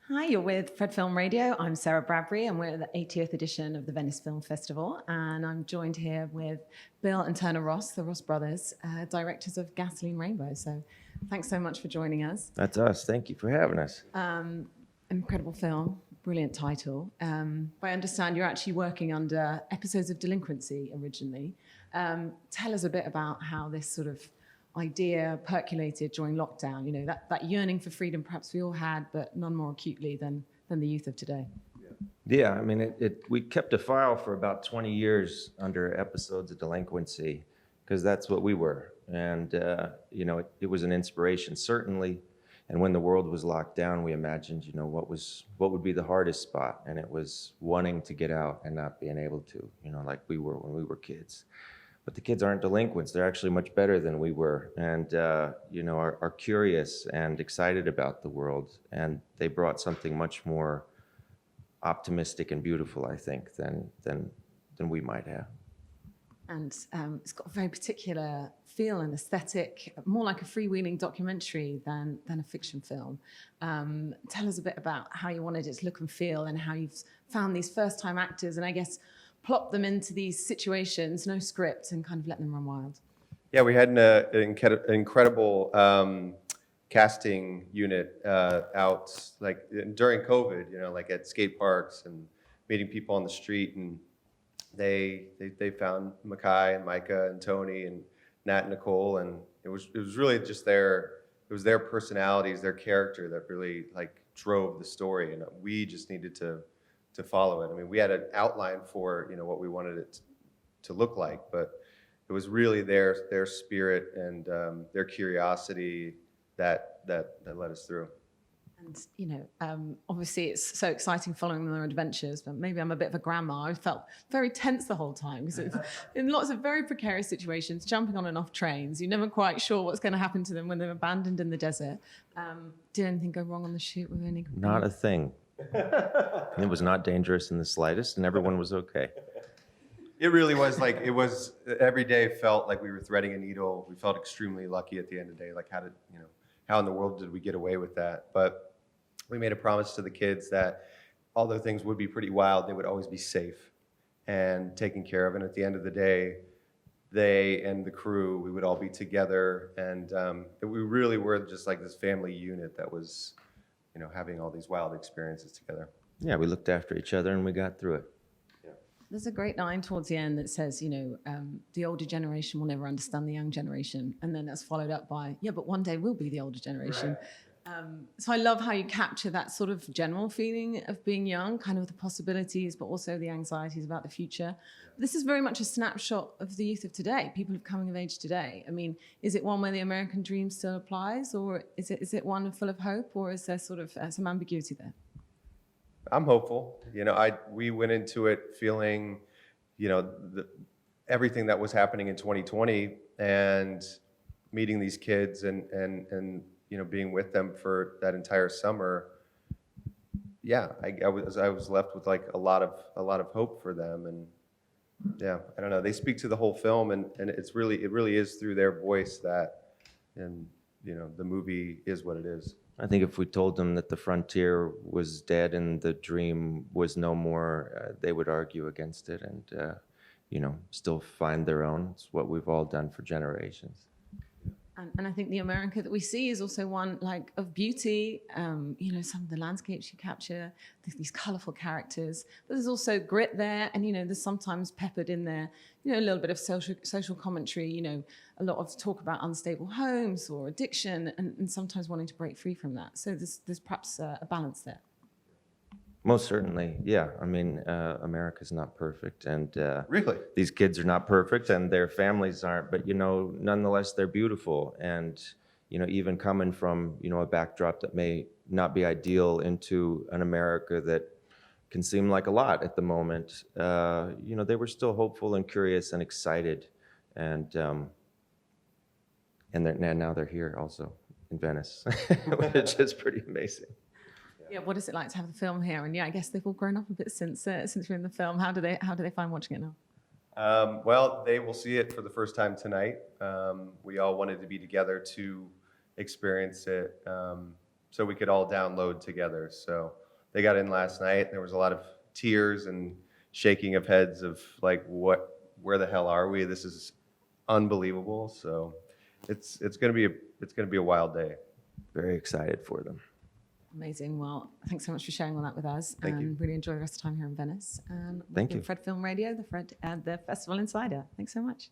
Hi, you're with Fred Film Radio. I'm Sarah Bradbury, and we're at the 80th edition of the Venice Film Festival. And I'm joined here with Bill and Turner Ross, the Ross brothers, directors of Gasoline Rainbow. So thanks so much for joining us. That's us. Thank you for having us. Incredible film, brilliant title. I understand you're actually working under episodes of delinquency originally. Tell us a bit about how this sort of idea percolated during lockdown, you know, that yearning for freedom perhaps we all had, but none more acutely than the youth of today. Yeah, I mean, we kept a file for about 20 years under episodes of delinquency because that's what we were. And, it was an inspiration, certainly. And when the world was locked down, we imagined, what would be the hardest spot. And it was wanting to get out and not being able to, like we were when we were kids. But the kids aren't delinquents. They're actually much better than we were, and are curious and excited about the world. And they brought something much more optimistic and beautiful, I think, than we might have. And it's got a very particular feel and aesthetic, more like a freewheeling documentary than a fiction film. Tell us a bit about how you wanted it to look and feel, and how you've found these first-time actors, and I guess plop them into these situations, no script, and kind of let them run wild. Yeah, we had an incredible casting unit out like during COVID, like at skate parks and meeting people on the street, and they found Makai and Micah and Tony and Nat and Nicole, and it was really just their personalities, their character that really like drove the story, and we just needed to follow it. I mean, we had an outline for what we wanted it to look like, but it was really their spirit and their curiosity that led us through. And obviously it's so exciting following their adventures, but maybe I'm a bit of a grandma. I felt very tense the whole time because it's in lots of very precarious situations, jumping on and off trains. You're never quite sure what's going to happen to them when they're abandoned in the desert. Did anything go wrong on the shoot with any? Not a thing. It was not dangerous in the slightest, and everyone was okay. It really was every day felt like we were threading a needle. We felt extremely lucky at the end of the day. Like how in the world did we get away with that? But we made a promise to the kids that although things would be pretty wild, they would always be safe and taken care of. And at the end of the day, they and the crew, we would all be together. And we really were just like this family unit that was, having all these wild experiences together. Yeah, we looked after each other and we got through it. There's a great line towards the end that says, the older generation will never understand the young generation. And then that's followed up by, yeah, but one day we'll be the older generation. Right. So I love how you capture that sort of general feeling of being young, kind of the possibilities, but also the anxieties about the future. This is very much a snapshot of the youth of today, people of coming of age today. I mean, is it one where the American dream still applies, or is it one full of hope, or is there sort of some ambiguity there? I'm hopeful. We went into it feeling, everything that was happening in 2020 and meeting these kids and being with them for that entire summer. Yeah, I was left with like a lot of hope for them, and yeah, I don't know. They speak to the whole film, and it really is through their voice that, and the movie is what it is. I think if we told them that the frontier was dead and the dream was no more, they would argue against it and, still find their own. It's what we've all done for generations. And I think the America that we see is also one like of beauty. Some of the landscapes you capture, these colorful characters, but there's also grit there. And, there's sometimes peppered in there, a little bit of social commentary, a lot of talk about unstable homes or addiction and sometimes wanting to break free from that. So there's perhaps a balance there. Most certainly, yeah. I mean, America's not perfect, and really, these kids are not perfect, and their families aren't. But nonetheless, they're beautiful, and even coming from a backdrop that may not be ideal into an America that can seem like a lot at the moment. They were still hopeful and curious and excited, and now they're here also in Venice, which is pretty amazing. Yeah, what is it like to have the film here? And yeah, I guess they've all grown up a bit since we're in the film. How do they find watching it now? Well, they will see it for the first time tonight. We all wanted to be together to experience it. so we could all download together. So they got in last night. There was a lot of tears and shaking of heads of like, where the hell are we? This is unbelievable. So it's going to be a wild day. Very excited for them. Amazing. Well, thanks so much for sharing all that with us. Thank you. And really enjoy the rest of the time here in Venice. And Thank you. Fred Film Radio, the Festival Insider. Thanks so much.